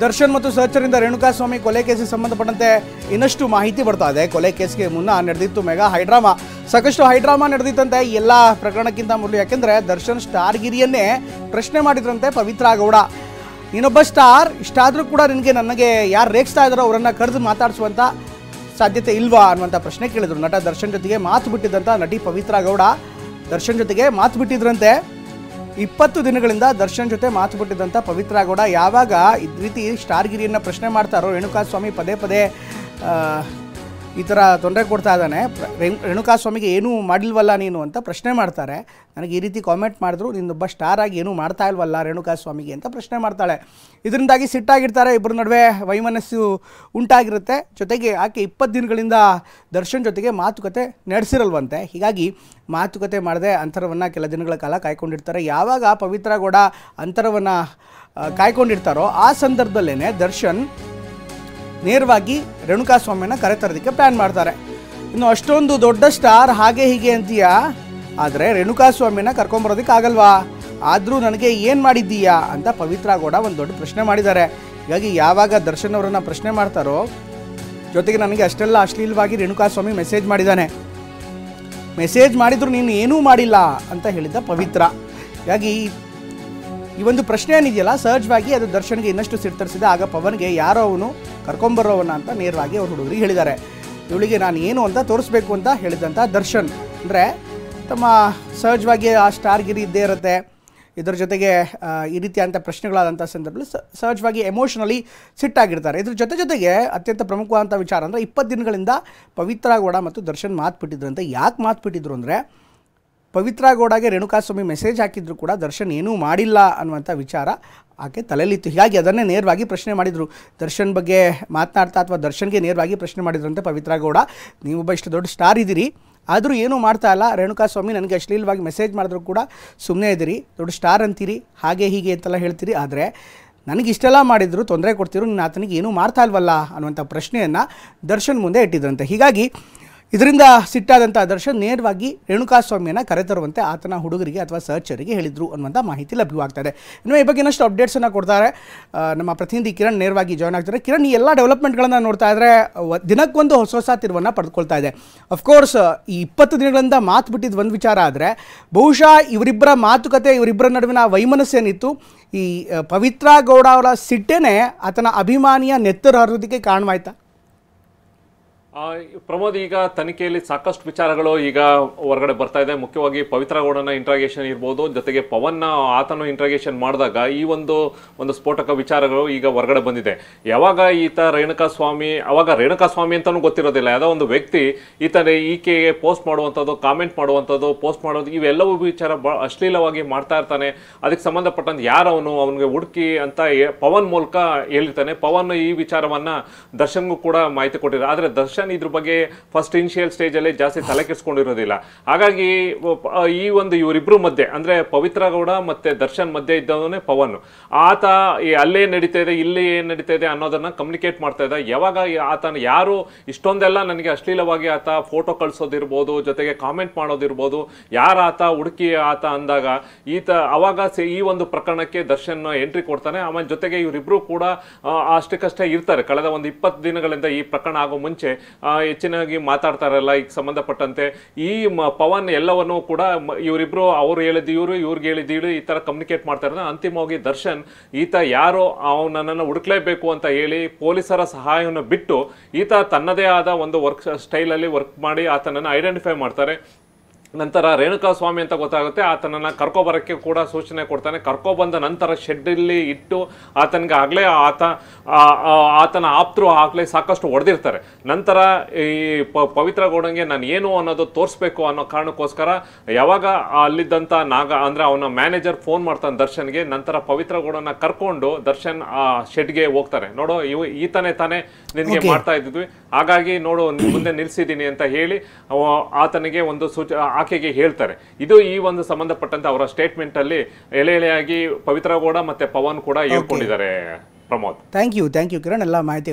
ದರ್ಶನ್ ಮತ್ತು ಸಹಚರಿಂದ ರೇಣುಕಾಸ್ವಾಮಿ ಕೊಲೆ ಕೇಸಿಗೆ ಸಂಬಂಧಪಟ್ಟಂತೆ ಇನ್ನಷ್ಟು ಮಾಹಿತಿ ಬರ್ತಾ ಇದೆ. ಕೊಲೆ ಕೇಸ್ಗೆ ಮುನ್ನ ನಡೆದಿತ್ತು ಮೆಗಾ ಹೈಡ್ರಾಮಾ. ಸಾಕಷ್ಟು ಹೈಡ್ರಾಮಾ ನಡೆದಿತ್ತಂತೆ ಎಲ್ಲ ಪ್ರಕರಣಕ್ಕಿಂತ ಮೊದಲು. ಯಾಕೆಂದರೆ ದರ್ಶನ್ ಸ್ಟಾರ್ಗಿರಿಯನ್ನೇ ಪ್ರಶ್ನೆ ಮಾಡಿದ್ರಂತೆ ಪವಿತ್ರ ಗೌಡ. ನೀನೊಬ್ಬ ಸ್ಟಾರ್, ಇಷ್ಟಾದರೂ ಕೂಡ ನನಗೆ ಯಾರು ರೇಗಿಸ್ತಾ ಇದ್ದಾರೋ ಅವರನ್ನು ಕರೆದು ಮಾತಾಡಿಸುವಂಥ ಸಾಧ್ಯತೆ ಇಲ್ವಾ ಅನ್ನುವಂಥ ಪ್ರಶ್ನೆ ಕೇಳಿದರು. ನಟ ದರ್ಶನ್ ಜೊತೆಗೆ ಮಾತು ಬಿಟ್ಟಿದ್ದಂಥ ನಟಿ ಪವಿತ್ರ ಗೌಡ ದರ್ಶನ್ ಜೊತೆಗೆ ಮಾತು ಬಿಟ್ಟಿದ್ರಂತೆ. 20 ದಿನಗಳಿಂದ ದರ್ಶನ್ ಜೊತೆ ಮಾತು ಬಿಟ್ಟಿದ್ದಂಥ ಪವಿತ್ರ ಗೌಡ ಯಾವಾಗ ಈ ರೀತಿ ಸ್ಟಾರ್ಗಿರಿಯನ್ನು ಪ್ರಶ್ನೆ ಮಾಡ್ತಾರೋ, ರೇಣುಕಾಸ್ವಾಮಿ ಪದೇ ಪದೇ ಈ ಥರ ತೊಂದರೆ ಕೊಡ್ತಾ ಇದ್ದಾನೆ, ರೇಣುಕಾಸ್ವಾಮಿಗೆ ಏನೂ ಮಾಡಿಲ್ವಲ್ಲ ನೀನು ಅಂತ ಪ್ರಶ್ನೆ ಮಾಡ್ತಾರೆ. ನನಗೆ ಈ ರೀತಿ ಕಾಮೆಂಟ್ ಮಾಡಿದ್ರು, ನೀನೊಬ್ಬ ಸ್ಟಾರ್ ಆಗಿ ಏನೂ ಮಾಡ್ತಾ ಇಲ್ವಲ್ಲ ರೇಣುಕಾಸ್ವಾಮಿಗೆ ಅಂತ ಪ್ರಶ್ನೆ ಮಾಡ್ತಾಳೆ. ಇದರಿಂದಾಗಿ ಸಿಟ್ಟಾಗಿರ್ತಾರೆ, ಇಬ್ಬರ ನಡುವೆ ವೈಮನಸ್ಸು ಉಂಟಾಗಿರುತ್ತೆ. ಜೊತೆಗೆ ಆಕೆ 20 ದಿನಗಳಿಂದ ದರ್ಶನ್ ಜೊತೆಗೆ ಮಾತುಕತೆ ನಡೆಸಿರಲ್ವಂತೆ. ಹೀಗಾಗಿ ಮಾತುಕತೆ ಮಾಡದೆ ಅಂತರವನ್ನು ಕೆಲ ದಿನಗಳ ಕಾಲ ಕಾಯ್ಕೊಂಡಿರ್ತಾರೆ. ಯಾವಾಗ ಪವಿತ್ರ ಗೌಡ ಅಂತರವನ್ನು ಕಾಯ್ಕೊಂಡಿರ್ತಾರೋ ಆ ಸಂದರ್ಭದಲ್ಲೇ ದರ್ಶನ್ ನೇರವಾಗಿ ರೇಣುಕಾಸ್ವಾಮಿಯನ್ನು ಕರೆತರೋದಕ್ಕೆ ಪ್ಲ್ಯಾನ್ ಮಾಡ್ತಾರೆ. ಇನ್ನು ಅಷ್ಟೊಂದು ದೊಡ್ಡ ಸ್ಟಾರ್ ಹಾಗೆ ಹೀಗೆ ಅಂತೀಯಾ, ಆದರೆ ರೇಣುಕಾಸ್ವಾಮಿನ ಕರ್ಕೊಂಬರೋದಕ್ಕೆ ಆಗಲ್ವಾ, ಆದರೂ ನನಗೆ ಏನು ಮಾಡಿದ್ದೀಯಾ ಅಂತ ಪವಿತ್ರ ಗೌಡ ಒಂದು ದೊಡ್ಡ ಪ್ರಶ್ನೆ ಮಾಡಿದ್ದಾರೆ. ಹೀಗಾಗಿ ಯಾವಾಗ ದರ್ಶನ್ ಅವರನ್ನು ಪ್ರಶ್ನೆ ಮಾಡ್ತಾರೋ, ಜೊತೆಗೆ ನನಗೆ ಅಷ್ಟೆಲ್ಲ ಅಶ್ಲೀಲವಾಗಿ ರೇಣುಕಾಸ್ವಾಮಿ ಮೆಸೇಜ್ ಮಾಡಿದ್ದಾನೆ, ಮೆಸೇಜ್ ಮಾಡಿದ್ರು ನೀನು ಏನೂ ಮಾಡಿಲ್ಲ ಅಂತ ಹೇಳಿದ್ದ ಪವಿತ್ರ. ಹೀಗಾಗಿ ಈ ಒಂದು ಪ್ರಶ್ನೆ ಏನಿದೆಯಲ್ಲ, ಸಹಜವಾಗಿ ಅದು ದರ್ಶನ್ಗೆ ಇನ್ನಷ್ಟು ಸಿಟ್ಟರಿಸಿದೆ. ಆಗ ಪವನ್ಗೆ ಯಾರೋ ಅವನು ಕರ್ಕೊಂಬರೋವನ್ನ ಅಂತ ನೇರವಾಗಿ ಅವ್ರ ಹುಡುಗರಿಗೆ ಹೇಳಿದ್ದಾರೆ. ಇವಳಿಗೆ ನಾನು ಏನು ಅಂತ ತೋರಿಸ್ಬೇಕು ಅಂತ ಹೇಳಿದಂಥ ದರ್ಶನ್. ಅಂದರೆ ತಮ್ಮ ಸಹಜವಾಗಿ ಆ ಸ್ಟಾರ್ಗಿರಿ ಇದ್ದೇ ಇರುತ್ತೆ. ಇದರ ಜೊತೆಗೆ ಈ ರೀತಿಯಾದಂಥ ಪ್ರಶ್ನೆಗಳಾದಂಥ ಸಂದರ್ಭದಲ್ಲಿ ಸಹಜವಾಗಿ ಎಮೋಷನಲಿ ಸಿಟ್ಟಾಗಿರ್ತಾರೆ. ಇದ್ರ ಜೊತೆಗೆ ಅತ್ಯಂತ ಪ್ರಮುಖವಾದಂಥ ವಿಚಾರ ಅಂದರೆ 20 ದಿನಗಳಿಂದ ಪವಿತ್ರ ಗೌಡ ಮತ್ತು ದರ್ಶನ್ ಮಾತು ಬಿಟ್ಟಿದ್ರಂತೆ. ಯಾಕೆ ಮಾತು ಬಿಟ್ಟಿದ್ರು ಅಂದರೆ, ಪವಿತ್ರ ಗೌಡಗೆ ರೇಣುಕಾಸ್ವಾಮಿ ಮೆಸೇಜ್ ಹಾಕಿದ್ರು ಕೂಡ ದರ್ಶನ್ ಏನೂ ಮಾಡಿಲ್ಲ ಅನ್ನುವಂಥ ವಿಚಾರ ಆಕೆ ತಲೆಯಲ್ಲಿತ್ತು. ಹೀಗಾಗಿ ಅದನ್ನೇ ನೇರವಾಗಿ ಪ್ರಶ್ನೆ ಮಾಡಿದರು. ದರ್ಶನ್ ಬಗ್ಗೆ ಮಾತನಾಡ್ತಾ ಅಥವಾ ದರ್ಶನ್ಗೆ ನೇರವಾಗಿ ಪ್ರಶ್ನೆ ಮಾಡಿದ್ರಂತೆ ಪವಿತ್ರ ಗೌಡ. ನೀವೊಬ್ಬ ಇಷ್ಟು ದೊಡ್ಡ ಸ್ಟಾರ್ ಇದ್ದೀರಿ, ಆದರೂ ಏನೂ ಮಾಡ್ತಾ ಇಲ್ಲ, ರೇಣುಕಾಸ್ವಾಮಿ ನನಗೆ ಅಶ್ಲೀಲವಾಗಿ ಮೆಸೇಜ್ ಮಾಡಿದ್ರು ಕೂಡ ಸುಮ್ಮನೆ ಇದ್ದೀರಿ, ದೊಡ್ಡ ಸ್ಟಾರ್ ಅಂತೀರಿ, ಹಾಗೆ ಹೀಗೆ ಅಂತೆಲ್ಲ ಹೇಳ್ತೀರಿ, ಆದರೆ ನನಗೆ ಇಷ್ಟೆಲ್ಲ ಮಾಡಿದ್ರು, ತೊಂದರೆ ಕೊಡ್ತಿರು, ನೀನು ಆತನಿಗೆ ಏನೂ ಮಾಡ್ತಾ ಇಲ್ವಲ್ಲ ಅನ್ನುವಂಥ ಪ್ರಶ್ನೆಯನ್ನು ದರ್ಶನ್ ಮುಂದೆ ಇಟ್ಟಿದ್ರಂತೆ. ಹೀಗಾಗಿ ಇದರಿಂದ ಸಿಟ್ಟಾದಂಥ ದರ್ಶನ್ ನೇರವಾಗಿ ರೇಣುಕಾಸ್ವಾಮಿಯನ್ನು ಕರೆತರುವಂತೆ ಆತನ ಹುಡುಗರಿಗೆ ಅಥವಾ ಸಹಚರಿಗೆ ಹೇಳಿದರು ಅನ್ನುವಂಥ ಮಾಹಿತಿ ಲಭ್ಯವಾಗ್ತಾಯಿದೆ. ಇನ್ನು ಈ ಬಗ್ಗೆ ಇನ್ನಷ್ಟು ಅಪ್ಡೇಟ್ಸನ್ನು ಕೊಡ್ತಾರೆ ನಮ್ಮ ಪ್ರತಿನಿಧಿ ಕಿರಣ್ ನೇರವಾಗಿ ಜಾಯ್ನ್ ಆಗ್ತಾರೆ. ಕಿರಣ್, ಈ ಎಲ್ಲ ಡೆವಲಪ್ಮೆಂಟ್ಗಳನ್ನು ನೋಡ್ತಾ ಇದ್ದರೆ ದಿನಕ್ಕೊಂದು ಹೊಸ ತಿರುವನ್ನು ಪಡೆದುಕೊಳ್ತಾ ಇದೆ. ಅಫ್ಕೋರ್ಸ್ ಈ 20 ದಿನಗಳಿಂದ ಮಾತು ಬಿಟ್ಟಿದ್ದು ಒಂದು ವಿಚಾರ ಆದರೆ, ಬಹುಶಃ ಇವರಿಬ್ಬರ ಮಾತುಕತೆ, ಇವರಿಬ್ಬರ ನಡುವಿನ ವೈಮನಸ್ಸೇನಿತ್ತು, ಈ ಪವಿತ್ರ ಗೌಡ ಅವರ ಸಿಟ್ಟೇನೆ ಆತನ ಅಭಿಮಾನಿಯ ನೆತ್ತರು ಹರಿಯೋದಕ್ಕೆ ಕಾರಣವಾಯ್ತಾ? ಪ್ರಮೋದ್, ಈಗ ತನಿಖೆಯಲ್ಲಿ ಸಾಕಷ್ಟು ವಿಚಾರಗಳು ಈಗ ಹೊರಗಡೆ ಬರ್ತಾ ಇದೆ. ಮುಖ್ಯವಾಗಿ ಪವಿತ್ರ ಗೌಡನ ಇಂಟ್ರಾಗೇಷನ್ ಇರ್ಬೋದು, ಜೊತೆಗೆ ಪವನ್ನ ಆತನು ಇಂಟ್ರಾಗೇಷನ್ ಮಾಡಿದಾಗ ಈ ಒಂದು ಸ್ಫೋಟಕ ವಿಚಾರಗಳು ಈಗ ಹೊರಗಡೆ ಬಂದಿದೆ. ಯಾವಾಗ ಈತ ರೇಣುಕಾಸ್ವಾಮಿ, ಅವಾಗ ರೇಣುಕಾಸ್ವಾಮಿ ಅಂತಲೂ ಗೊತ್ತಿರೋದಿಲ್ಲ, ಯಾವುದೋ ಒಂದು ವ್ಯಕ್ತಿ ಈಕೆಗೆ ಪೋಸ್ಟ್ ಮಾಡುವಂಥದ್ದು, ಕಾಮೆಂಟ್ ಮಾಡುವಂಥದ್ದು, ಪೋಸ್ಟ್ ಮಾಡೋದು, ಇವೆಲ್ಲವೂ ವಿಚಾರ ಅಶ್ಲೀಲವಾಗಿ ಮಾಡ್ತಾ ಇರ್ತಾನೆ. ಅದಕ್ಕೆ ಸಂಬಂಧಪಟ್ಟಂತೆ ಯಾರವನು, ಅವನಿಗೆ ಹುಡುಕಿ ಅಂತ ಪವನ್ ಮೂಲಕ ಹೇಳಿರ್ತಾನೆ. ಪವನ್ ಈ ವಿಚಾರವನ್ನ ದರ್ಶನ್ಗೂ ಕೂಡ ಮಾಹಿತಿ ಕೊಟ್ಟಿದ್ದಾರೆ. ಆದರೆ ದರ್ಶನ್ ಇದ್ರ ಬಗ್ಗೆ ಫಸ್ಟ್ ಇನಿಷಿಯಲ್ ಸ್ಟೇಜ್ ಅಲ್ಲಿ ಜಾಸ್ತಿ ತಲೆ ಕೆಡಿಸ್ಕೊಂಡಿರೋದಿಲ್ಲ. ಹಾಗಾಗಿ ಈ ಒಂದು ಇವರಿಬ್ರು ಮಧ್ಯೆ ಅಂದ್ರೆ ಪವಿತ್ರ ಗೌಡ ಮತ್ತೆ ದರ್ಶನ್ ಮಧ್ಯೆ ಇದ್ದವನೇ ಪವನ್. ಆತ ಅಲ್ಲೇ ನಡೀತಾ ಇದೆ, ಇಲ್ಲಿ ಏನ್ ನಡೀತಾ ಇದೆ ಅನ್ನೋದನ್ನ ಕಮ್ಯುನಿಕೇಟ್ ಮಾಡ್ತಾ ಇದ್ದ. ಯಾವಾಗ ಆತನ ಯಾರು ಇಷ್ಟೊಂದೆಲ್ಲ ನನಗೆ ಅಶ್ಲೀಲವಾಗಿ ಆತ ಫೋಟೋ ಕಳ್ಸೋದಿರ್ಬೋದು, ಜೊತೆಗೆ ಕಾಮೆಂಟ್ ಮಾಡೋದಿರ್ಬೋದು, ಯಾರ ಆತ ಹುಡುಕಿ ಆತ ಅಂದಾಗ ಅವಾಗ ಈ ಒಂದು ಪ್ರಕರಣಕ್ಕೆ ದರ್ಶನ್ ಎಂಟ್ರಿ ಕೊಡ್ತಾನೆ. ಆಮೇಲೆ ಜೊತೆಗೆ ಇವರಿಬ್ರು ಕೂಡ ಅಷ್ಟಕ್ಕಷ್ಟೇ ಇರ್ತಾರೆ. ಕಳೆದ ಒಂದು 20 ದಿನಗಳಿಂದ ಈ ಪ್ರಕರಣ ಆಗೋ ಮುಂಚೆ ಹೆಚ್ಚಿನಾಗಿ ಮಾತಾಡ್ತಾರಲ್ಲ ಈಗ ಸಂಬಂಧಪಟ್ಟಂತೆ. ಈ ಪವನ್ ಎಲ್ಲವನ್ನೂ ಕೂಡ ಇವರಿಬ್ರು ಅವ್ರು ಹೇಳಿದ್ದು ಇವ್ರಿಗೆ ಹೇಳಿದ್ದು ಈ ತರ ಕಮ್ಯುನಿಕೇಟ್ ಮಾಡ್ತಾ ಇರೋದು. ಅಂತಿಮವಾಗಿ ದರ್ಶನ್ ಈತ ಯಾರೋ ನನ್ನನ್ನು ಹುಡುಕ್ಲೇಬೇಕು ಅಂತ ಹೇಳಿ ಪೊಲೀಸರ ಸಹಾಯವನ್ನು ಬಿಟ್ಟು ಈತ ತನ್ನದೇ ಆದ ಒಂದು ವರ್ಕ್ ಸ್ಟೈಲಲ್ಲಿ ವರ್ಕ್ ಮಾಡಿ ಆತನನ್ನು ಐಡೆಂಟಿಫೈ ಮಾಡ್ತಾರೆ. ನಂತರ ರೇಣುಕಾಸ್ವಾಮಿ ಅಂತ ಗೊತ್ತಾಗುತ್ತೆ, ಆತನನ್ನು ಕರ್ಕೊಬರೋಕ್ಕೆ ಕೂಡ ಸೂಚನೆ ಕೊಡ್ತಾನೆ. ಕರ್ಕೊಬಂದ ನಂತರ ಶೆಡ್ಡಲ್ಲಿ ಇಟ್ಟು ಆತನಿಗೆ ಆಗಲೇ ಆತನ ಆಪ್ತರು ಆಗಲೇ ಸಾಕಷ್ಟು ಹೊಡೆದಿರ್ತಾರೆ. ನಂತರ ಈ ಪವಿತ್ರ ಗೌಡಂಗೆ ನಾನು ಏನು ಅನ್ನೋದು ತೋರಿಸ್ಬೇಕು ಅನ್ನೋ ಕಾರಣಕ್ಕೋಸ್ಕರ ಯಾವಾಗ ಅಲ್ಲಿದ್ದಂಥ ಅಂದರೆ ಅವನ ಮ್ಯಾನೇಜರ್ ಫೋನ್ ಮಾಡ್ತಾನೆ ದರ್ಶನ್ಗೆ. ನಂತರ ಪವಿತ್ರ ಗೌಡನ ಕರ್ಕೊಂಡು ದರ್ಶನ್ ಆ ಶೆಡ್ಗೆ ಹೋಗ್ತಾರೆ. ನೋಡು, ಈತನೇ ತಾನೇ ನಿನಗೆ ಮಾಡ್ತಾ ಇದ್ವಿ, ಹಾಗಾಗಿ ನೋಡು ಮುಂದೆ ನಿಲ್ಸಿದ್ದೀನಿ ಅಂತ ಹೇಳಿ ಆತನಿಗೆ ಒಂದು ಆಕೆಗೆ ಹೇಳ್ತಾರೆ. ಇದು ಈ ಒಂದು ಸಂಬಂಧಪಟ್ಟಂತೆ ಅವರ ಸ್ಟೇಟ್ಮೆಂಟ್ ಅಲ್ಲಿ ಎಳೆಯಾಗಿ ಪವಿತ್ರ ಗೌಡ ಮತ್ತೆ ಪವನ್ ಕೂಡ ಹೇಳ್ಕೊಂಡಿದ್ದಾರೆ. ಪ್ರಮೋದ್, ಥ್ಯಾಂಕ್ ಯು ಕಿರಣ್ ಎಲ್ಲ ಮಾಹಿತಿ.